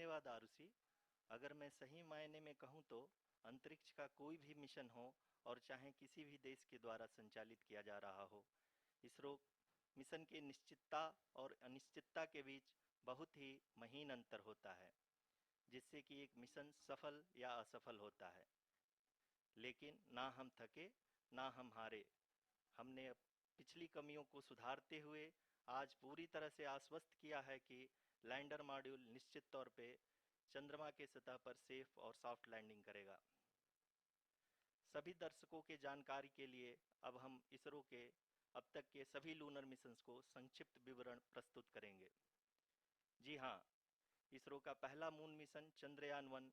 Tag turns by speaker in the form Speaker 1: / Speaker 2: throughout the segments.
Speaker 1: धन्यवाद आरुषि। अगर मैं सही मायने में कहूँ तो अंतरिक्ष का कोई भी मिशन हो और चाहे किसी भी देश के द्वारा संचालित किया जा रहा हो, इसरो मिशन के निश्चितता और अनिश्चितता के बीच बहुत ही महीन अंतर होता है, जिससे कि एक मिशन सफल या असफल होता है। लेकिन ना हम थके, ना हम हारे। हमने पिछली कमियों को सुधारते हुए आज पूरी तरह से आश्वस्त किया है कि लैंडर मॉड्यूल निश्चित तौर पे चंद्रमा के सतह पर सेफ और सॉफ्ट लैंडिंग करेगा। सभी दर्शकों के जानकारी के लिए अब हम इसरो के अब तक के सभी लूनर मिशंस को संक्षिप्त विवरण प्रस्तुत करेंगे। जी हाँ, इसरो का पहला मून मिशन चंद्रयान 1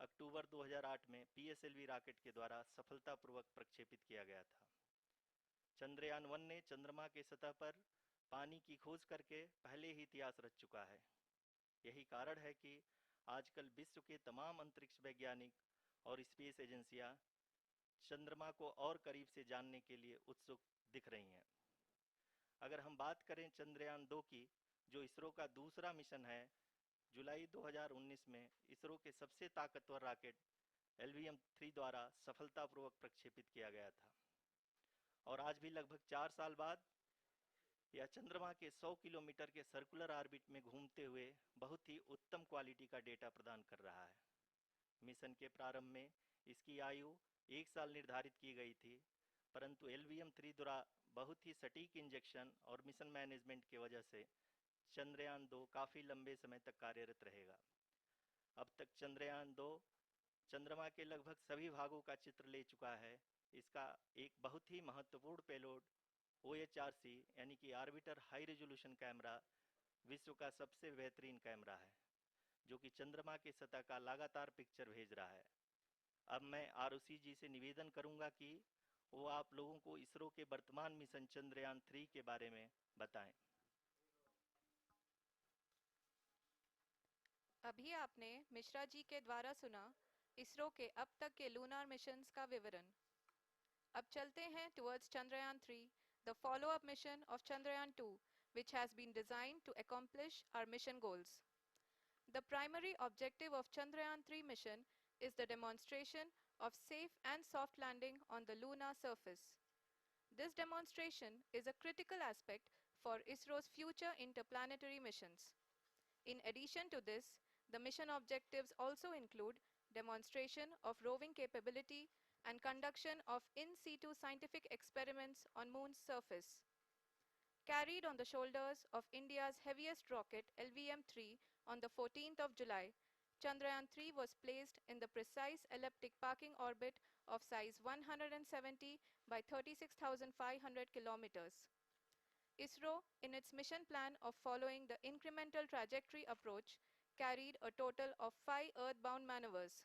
Speaker 1: अक्टूबर 2008 में पीएसएलवी रॉकेट के द्वारा सफलतापूर्वक प्रक्षेपित किया गया था। चंद्रयान 1 ने चंद्रमा के सतह पर पानी की खोज करके पहले ही इतिहास रच चुका है। यही कारण है कि आजकल विश्व के तमाम अंतरिक्ष वैज्ञानिक और स्पेस एजेंसियां चंद्रमा को और करीब से जानने के लिए उत्सुक दिख रही हैं। अगर हम बात करें चंद्रयान 2 की, जो इसरो का दूसरा मिशन है, जुलाई 2019 में इसरो के सबसे ताकतवर रॉकेट LVM-3 द्वारा सफलतापूर्वक प्रक्षेपित किया गया था। और आज भी लगभग 4 साल बाद यह चंद्रमा के 100 किलोमीटर के सर्कुलर ऑर्बिट में घूमते हुए बहुत ही उत्तम क्वालिटी का डेटा प्रदान कर रहा है। मिशन के प्रारंभ में इसकी आयु 1 साल निर्धारित की गई थी, परंतु LVM-3 द्वारा बहुत ही सटीक इंजेक्शन और मिशन मैनेजमेंट की वजह से चंद्रयान 2 काफ़ी लंबे समय तक कार्यरत रहेगा। अब तक चंद्रयान 2 चंद्रमा के लगभग सभी भागों का चित्र ले चुका है। इसका एक बहुत ही महत्वपूर्ण पेलोड OHRC यानी कि ऑर्बिटर हाई रेजोल्यूशन कैमरा विश्व का सबसे बेहतरीन कैमरा है, जो कि चंद्रमा के सतह का लगातार पिक्चर भेज रहा है। अब मैं आरुषि जी से निवेदन करूंगा कि वो आप लोगों को इसरो के वर्तमान मिशन चंद्रयान 3 के बारे में बताएं।
Speaker 2: अभी आपने मिश्रा जी के द्वारा सुना इसरो के अब तक के लूनार मिशंस का विवरण। अब चलते हैं towards Chandrayaan 3, the follow-up mission of Chandrayaan 2, which has been designed to accomplish our mission goals. The primary objective of Chandrayaan 3 mission is the demonstration of safe and soft landing on the lunar surface. This demonstration is a critical aspect for ISRO's future interplanetary missions. In addition to this, the mission objectives also include demonstration of roving capability and conduction of in situ scientific experiments on Moon's surface. Carried on the shoulders of India's heaviest rocket LVM-3 on the 14th of July, Chandrayaan-3 was placed in the precise elliptic parking orbit of size 170 by 36,500 kilometers. ISRO, in its mission plan of following the incremental trajectory approach, carried a total of 5 earthbound maneuvers.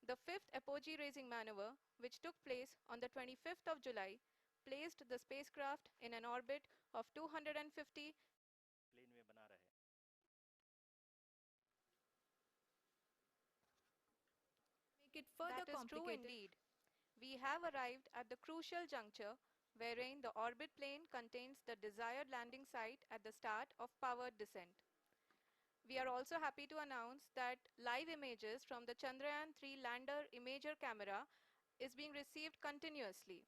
Speaker 2: The fifth apogee-raising maneuver, which took place on the 25th of July, placed the spacecraft in an orbit of 250
Speaker 1: plane में बना रहे।
Speaker 2: make it further complicated. That is true indeed. We have arrived at the crucial juncture wherein the orbit plane contains the desired landing site at the start of powered descent. We are also happy to announce that live images from the Chandrayaan-3 lander imager camera is being received continuously.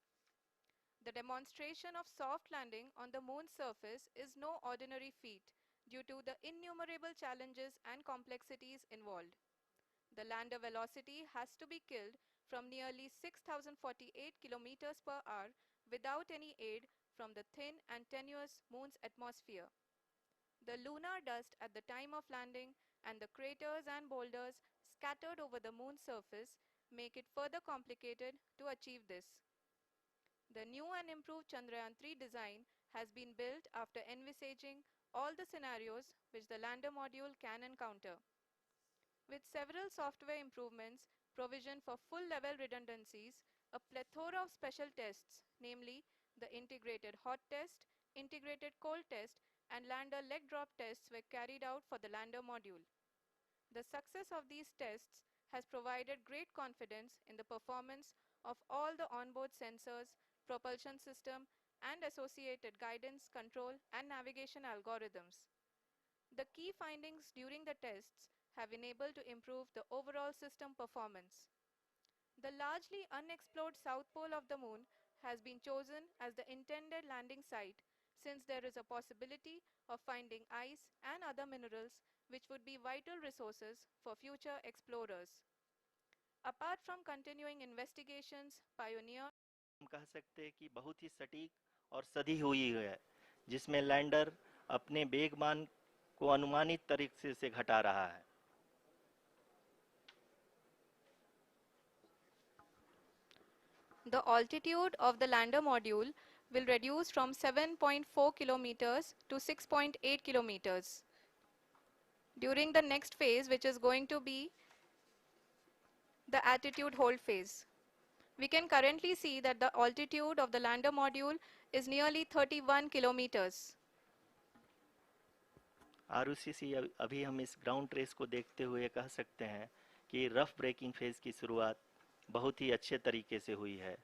Speaker 2: The demonstration of soft landing on the Moon's surface is no ordinary feat due to the innumerable challenges and complexities involved. The lander velocity has to be killed from nearly 6,048 kilometers per hour without any aid from the thin and tenuous Moon's atmosphere. The lunar dust at the time of landing and the craters and boulders scattered over the Moon's surface make it further complicated to achieve this. The new and improved Chandrayaan-3 design has been built after envisaging all the scenarios which the lander module can encounter. With several software improvements, provision for full-level redundancies, a plethora of special tests, namely the integrated hot test, integrated cold test, and lander leg drop tests were carried out for the lander module. The success of these tests has provided great confidence in the performance of all the onboard sensors, propulsion system, and associated guidance, control, and navigation algorithms. The key findings during the tests have enabled to improve the overall system performance. The largely unexplored south pole of the moon has been chosen as the intended landing site since there is a possibility of finding ice and other minerals which would be vital resources for future explorers. Apart from continuing investigations, Pioneer
Speaker 1: हम कह सकते हैं कि बहुत ही सटीक और सधी हुई है, जिसमें लैंडर अपने वेगमान को अनुमानित तरीके से घटा रहा है।
Speaker 2: The altitude of the lander module will reduce from 7.4 kilometers to 6.8 kilometers. During the next phase, which is going to be the attitude hold phase. We can currently see that the altitude of the lander module is nearly 31 kilometers.
Speaker 1: Arushi अभी हम इस ground trace को देखते हुए कह सकते हैं कि रफ ब्रेकिंग फेज की शुरुआत बहुत ही अच्छे तरीके से हुई है।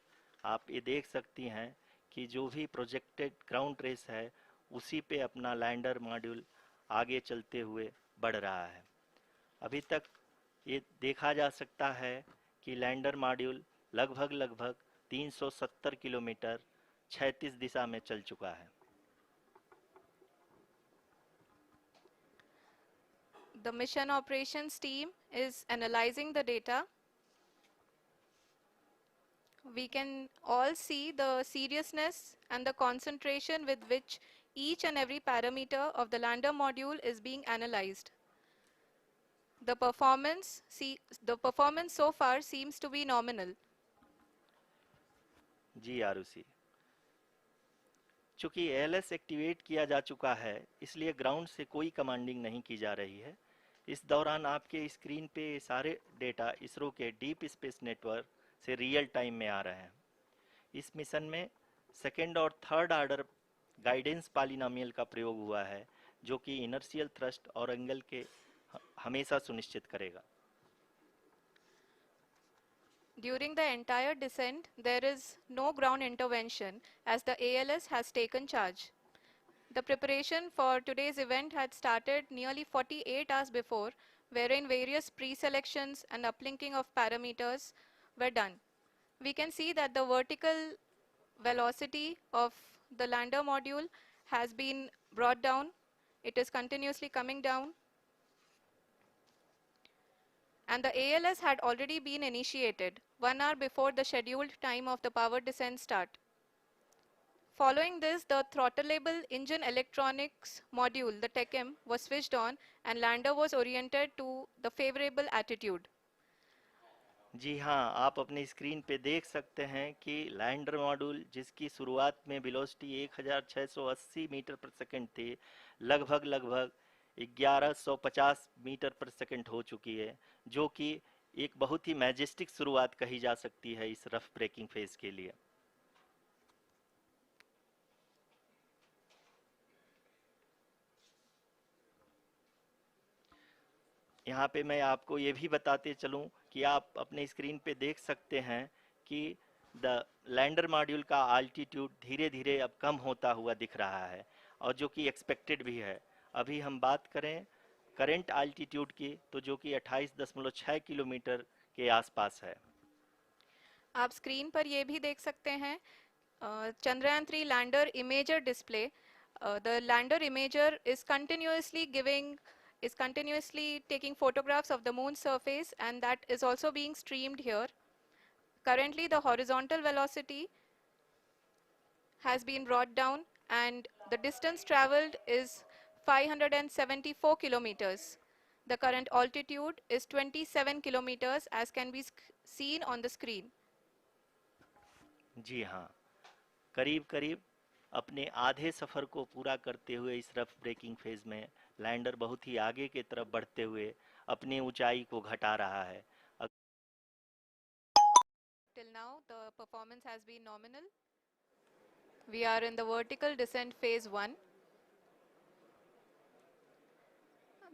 Speaker 1: आप ये देख सकती हैं कि जो भी प्रोजेक्टेड ग्राउंड ट्रेस है उसी पे अपना लैंडर मॉड्यूल आगे चलते हुए बढ़ रहा है। अभी तक ये देखा जा सकता है कि लैंडर मॉड्यूल लगभग 370 किलोमीटर क्षैतिज दिशा में चल चुका है।
Speaker 2: The mission operations team is analyzing the data. We can all see the seriousness and the concentration with which each and every parameter of the lander module is being analyzed. The performance so far seems to be nominal.
Speaker 1: जी आरुषि, चूंकि ALS activate किया जा चुका है इसलिए ground से कोई commanding नहीं की जा रही है। इस दौरान आपके स्क्रीन पे सारे डेटा इसरो के डीप स्पेस नेटवर्क से रियल टाइम में आ रहे हैं। इस मिशन में सेकेंड और थर्ड ऑर्डर गाइडेंस पॉलिनोमियल का प्रयोग हुआ है जो कि इनर्शियल थ्रस्ट और एंगल के हमेशा सुनिश्चित करेगा।
Speaker 2: During the entire descent, there is no ground intervention as the ALS has taken charge. The preparation for today's event had started nearly 48 hours before, wherein various pre-selections and uplinking of parameters were done. We can see that the vertical velocity of the lander module has been brought down. It is continuously coming down. And the ALS had already been initiated 1 hour before the scheduled time of the power descent start. Following this, the throttleable engine electronics module, the TECM, was switched on and lander was oriented to the favorable attitude.
Speaker 1: जी हाँ, आप अपनी screen पे देख सकते हैं कि lander module जिसकी शुरुआत में वेलोसिटी 1680 मीटर पर सेकंड थी, लगभग 1150 मीटर पर सेकंड हो चुकी है, जो कि एक बहुत ही मैजेस्टिक शुरुआत कही जा सकती है इस रफ ब्रेकिंग फेज के लिए। यहाँ पे मैं आपको ये भी बताते चलूँ कि आप अपने स्क्रीन पे देख सकते हैं कि द लैंडर मॉड्यूल का आल्टीट्यूड धीरे धीरे अब कम होता हुआ दिख रहा है और जो कि एक्सपेक्टेड भी है। अभी हम बात करें करंट आल्टीट्यूड की तो जो कि 28.6 किलोमीटर के आसपास है।
Speaker 2: आप स्क्रीन पर ये भी देख सकते हैं Chandrayaan 3 lander imager display. The lander imager is continuously taking photographs of the moon's surface, and that is also being streamed here. Currently, the horizontal velocity has been brought down and the distance traveled is 574 kilometers. The current altitude is 27 kilometers as can be seen on the screen.
Speaker 1: जी हाँ, करीब करीब अपने आधे सफ़र को पूरा करते हुए इस रफ ब्रेकिंग फेज में लैंडर बहुत ही आगे की तरफ बढ़ते हुए अपनी ऊंचाई को घटा रहा है।
Speaker 2: Till now, the performance has been nominal. We are in the vertical descent phase 1.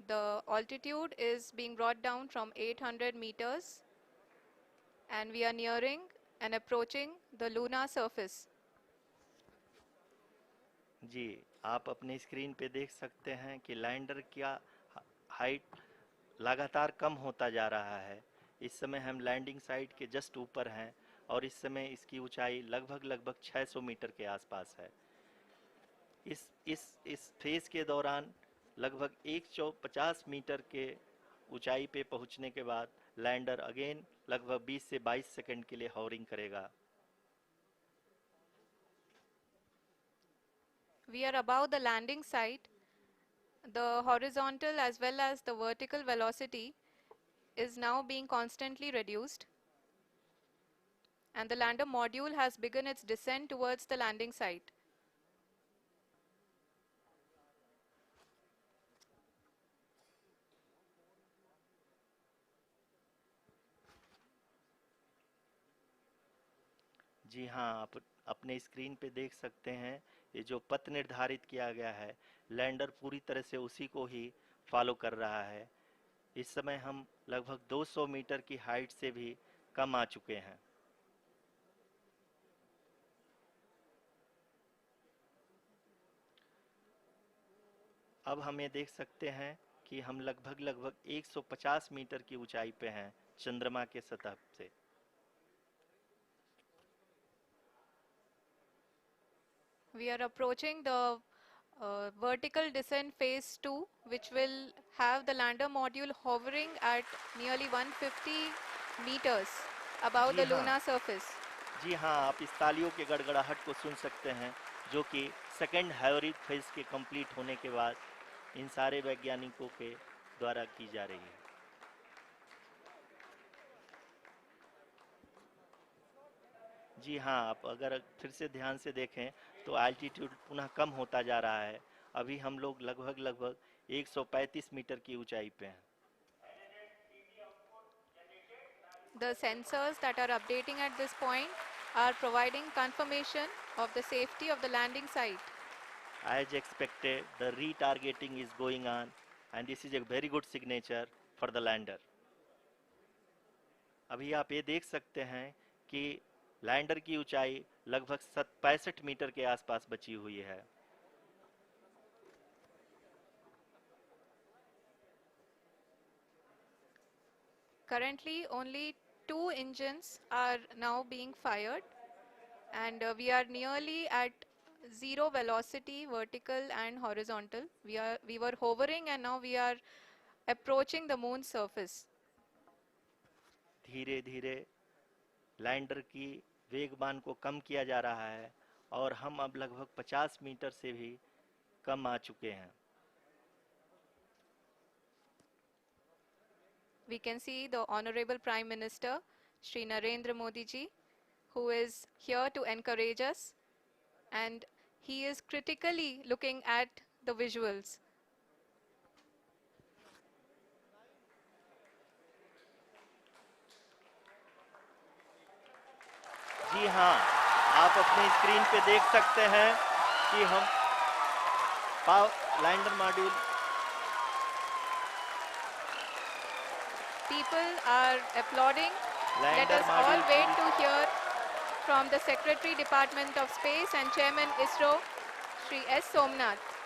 Speaker 2: The altitude is being brought down from 800 meters and we are nearing and approaching the lunar surface.
Speaker 1: जी, आप अपने screen पे देख सकते हैं कि lander का height लगातार कम होता जा रहा है। इस समय हम लैंडिंग साइट के जस्ट ऊपर हैं और इस समय इसकी ऊंचाई लगभग 600 मीटर के आसपास है। इस फेज के दौरान लगभग 150 मीटर के ऊंचाई पे पहुंचने के बाद लैंडर अगेन लगभग 20 से 22 सेकंड के लिए हॉवरिंग करेगा।
Speaker 2: We are above the landing site. The horizontal as well as the vertical velocity is now being constantly reduced, and the lander module has begun its descent towards the landing site.
Speaker 1: जी हाँ, आप अपने screen पे देख सकते हैं ये जो पथ निर्धारित किया गया है, लैंडर पूरी तरह से उसी को ही फॉलो कर रहा है। इस समय हम लगभग 200 मीटर की हाइट से भी कम आ चुके हैं। अब हम ये देख सकते हैं कि हम लगभग 150 मीटर की ऊंचाई पे हैं चंद्रमा के सतह से।
Speaker 2: We are approaching the vertical descent phase 2, which will have the lander module hovering at nearly 150 meters above the lunar surface.
Speaker 1: जी हाँ, आप इस तालियों के गड़गड़ाहट को सुन सकते हैं जो कि सेकेंड हाइवरिक फेज के कंप्लीट होने के बाद इन सारे वैज्ञानिकों के द्वारा की जा रही है। जी हाँ, आप अगर फिर से ध्यान से देखें तो एल्टीट्यूड पुनः कम होता जा रहा है। अभी हम लोग लगभग 135 मीटर की ऊंचाई पे हैं।
Speaker 2: The sensors that are updating at this point are providing confirmation of the safety of the landing site.
Speaker 1: As expected, the retargeting is going on and this is a very good signature for the lander. अभी आप ये देख सकते हैं कि lander की ऊंचाई लगभग 65 मीटर के आसपास बची हुई है।
Speaker 2: Currently, only 2 engines are now being fired, and we are nearly at zero velocity, vertical and horizontal. We were hovering, and now we are approaching the moon's surface.
Speaker 1: धीरे धीरे लैंडर की वेगमान को कम किया जा रहा है और हम अब लगभग 50 मीटर से भी कम आ चुके हैं।
Speaker 2: We can see the Honorable Prime Minister, Shri Narendra Modi ji, who is here to encourage us, and he is critically looking at the visuals.
Speaker 1: जी हाँ, आप अपने स्क्रीन पे देख सकते हैं कि हम lander module
Speaker 2: People are applauding. Let us all wait to hear from the Secretary Department of Space and Chairman ISRO, Shri S. Somnath.